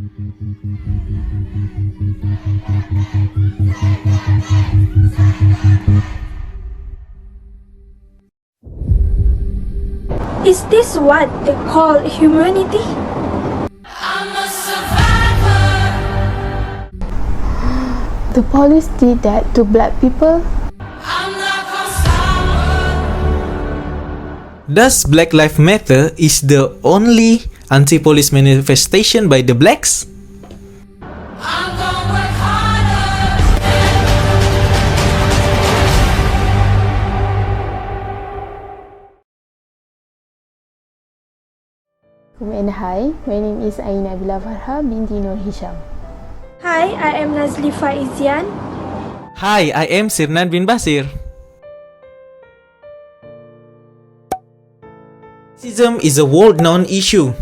Is this what they call humanity? The police did that to black people. Does Black Lives Matter is the only anti-police manifestation by the blacks? And hi, my name is Nabilah FARHA BINTI HISHAM. Hi, I am NAZLIEFAH IZYAN. Hi, I am SIRNAN bin BASIR. Racism is a world-known issue.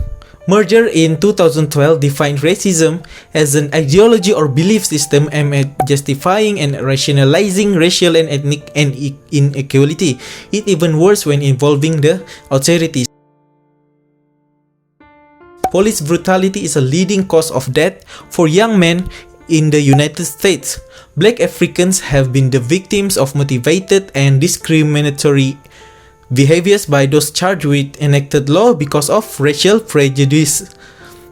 Merger in 2012 defined racism as an ideology or belief system aimed at justifying and rationalizing racial and ethnic inequality. It even worse when involving the authorities. Police brutality is a leading cause of death for young men in the United States. Black Africans have been the victims of motivated and discriminatory behaviors by those charged with enacted law because of racial prejudice.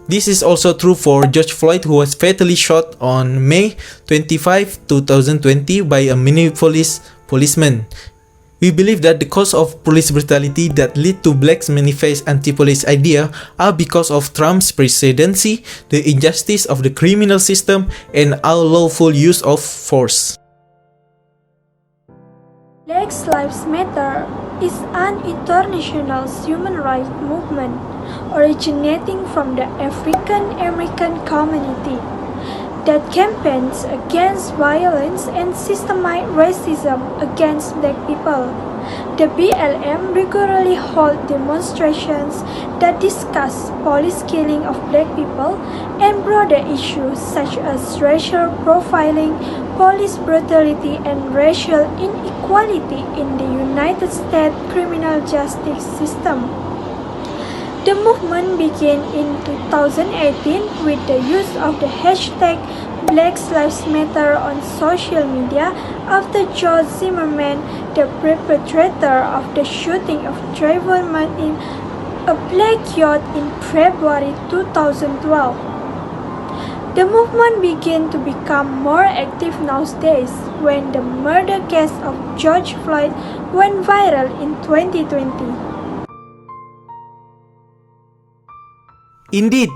This is also true for George Floyd, who was fatally shot on May 25, 2020 by a Minneapolis policeman. We believe that the cause of police brutality that lead to blacks manifest anti-police idea are because of Trump's presidency, the injustice of the criminal system, and unlawful use of force. Black Lives Matter is an international human rights movement originating from the African American community that campaigns against violence and systematic racism against black people. The BLM regularly hold demonstrations that discuss police killing of black people and broader issues such as racial profiling, police brutality, and racial inequality in the United States criminal justice system. The movement began in 2018 with the use of the hashtag Black Lives Matter on social media after George Zimmerman, the perpetrator of the shooting of Trayvon Martin, a black youth in February 2012. The movement began to become more active nowadays when the murder case of George Floyd went viral in 2020. Indeed,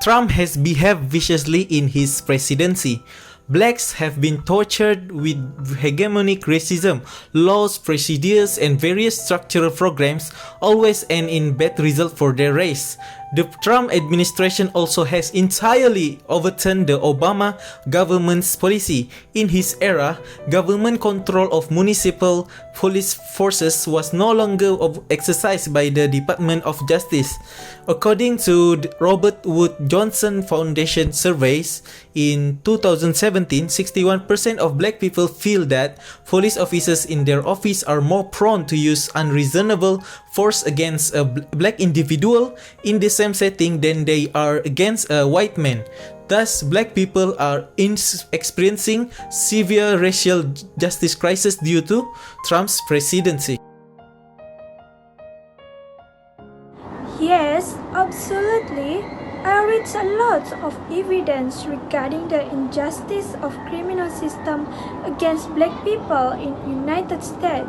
Trump has behaved viciously in his presidency. Blacks have been tortured with hegemonic racism, laws, procedures, and various structural programs always end in bad result for their race. The Trump administration also has entirely overturned the Obama government's policy. In his era, government control of municipal police forces was no longer exercised by the Department of Justice. According to the Robert Wood Johnson Foundation surveys, in 2017, 61% of black people feel that police officers in their office are more prone to use unreasonable force against a black individual in the same setting than they are against a white man. Thus, black people are experiencing severe racial justice crisis due to Trump's presidency. Yes, absolutely. I read a lot of evidence regarding the injustice of criminal system against black people in United States.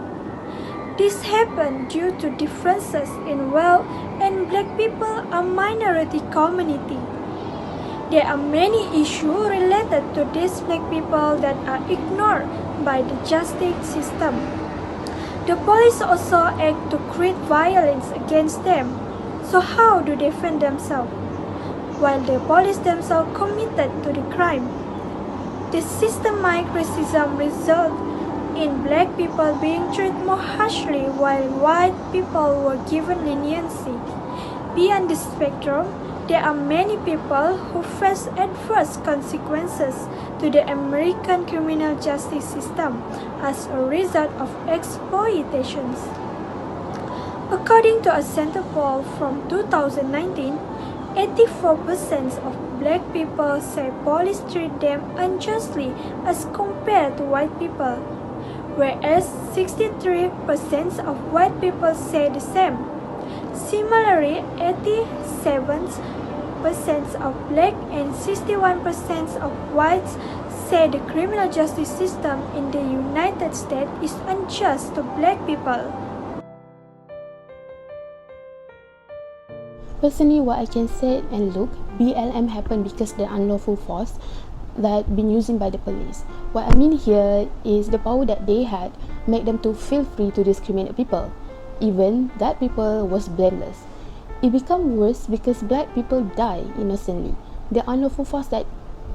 This happened due to differences in wealth, and black people are minority community. There are many issues related to these black people that are ignored by the justice system. The police also act to create violence against them. So how do they defend themselves? While the police themselves committed to the crime. The systematic racism results in black people being treated more harshly while white people were given leniency. Beyond the spectrum, there are many people who face adverse consequences to the American criminal justice system as a result of exploitations. According to a Center poll from 2019, 84% of black people say police treat them unjustly as compared to white people, whereas 63% of white people say the same. Similarly, 87% of black and 61% of whites say the criminal justice system in the United States is unjust to black people. Personally, what I can say and look, BLM happened because the unlawful force that been used by the police. What I mean here is the power that they had made them to feel free to discriminate people, even that people was blameless. It become worse because black people die innocently. The unlawful force that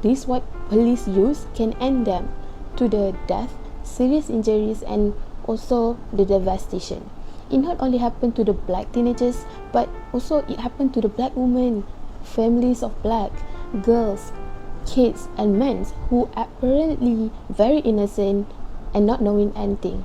these white police use can end them to the death, serious injuries, and also the devastation. It not only happened to the black teenagers, but also it happened to the black women, families of black, girls, kids, and men who apparently very innocent and not knowing anything.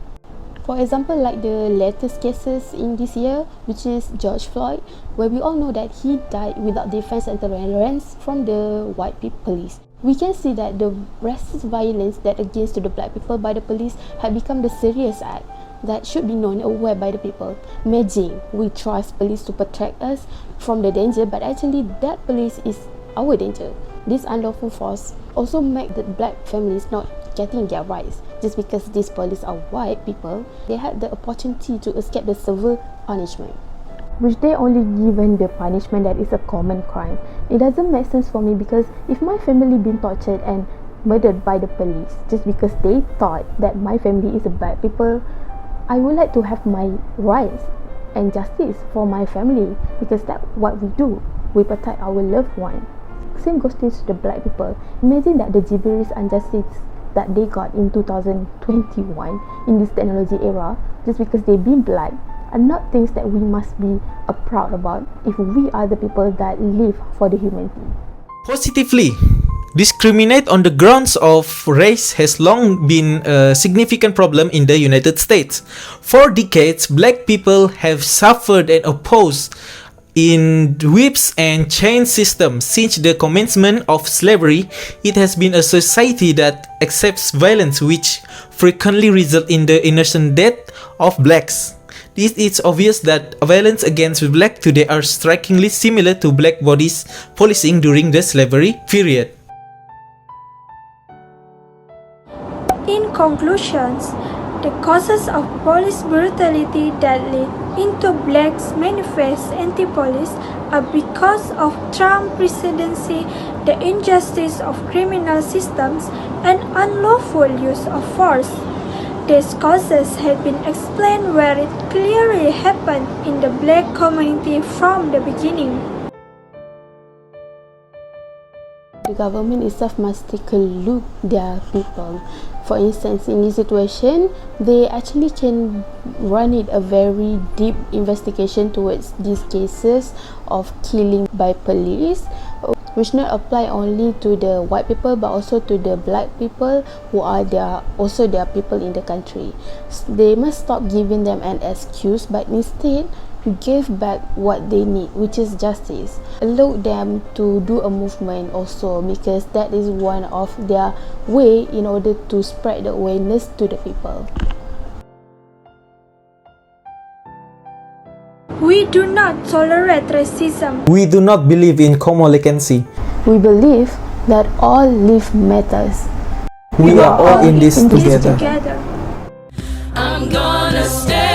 For example, like the latest cases in this year, which is George Floyd, where we all know that he died without defense and tolerance from the white police. We can see that the racist violence that against to the black people by the police had become the serious act that should be known and aware by the people. Imagine we trust police to protect us from the danger, but actually that police is our danger. This unlawful force also make the black families not getting their rights just because these police are white people. They had the opportunity to escape the severe punishment, which they only given the punishment that is a common crime. It doesn't make sense for me, because if my family been tortured and murdered by the police just because they thought that my family is a bad people, I would like to have my rights and justice for my family, because that's what we do. We protect our loved one. Same goes to the black people. Imagine that the gibberish injustice that they got in 2021 in this technology era, just because they've been black, are not things that we must be proud about if we are the people that live for the humanity. Positively, discriminate on the grounds of race has long been a significant problem in the United States. For decades, black people have suffered and opposed in whips and chain system. Since the commencement of slavery, it has been a society that accepts violence, which frequently result in the innocent death of blacks. It is obvious that violence against black today are strikingly similar to black bodies policing during the slavery period. In conclusions, the causes of police brutality that lead into blacks manifest anti-police are because of Trump presidency, the injustice of criminal systems, and unlawful use of force. These causes have been explained where it clearly happened in the black community from the beginning. The government itself must take a look at their people. For instance, in this situation, they actually can run it a very deep investigation towards these cases of killing by police, which not apply only to the white people but also to the black people who are also their people in the country. They must stop giving them an excuse, but instead give back what they need, which is justice. Allow them to do a movement also, because that is one of their way in order to spread the awareness to the people. We do not tolerate racism. We do not believe in co-malignancy. We believe that all life matters. We are all in this together. together. I'm gonna stay.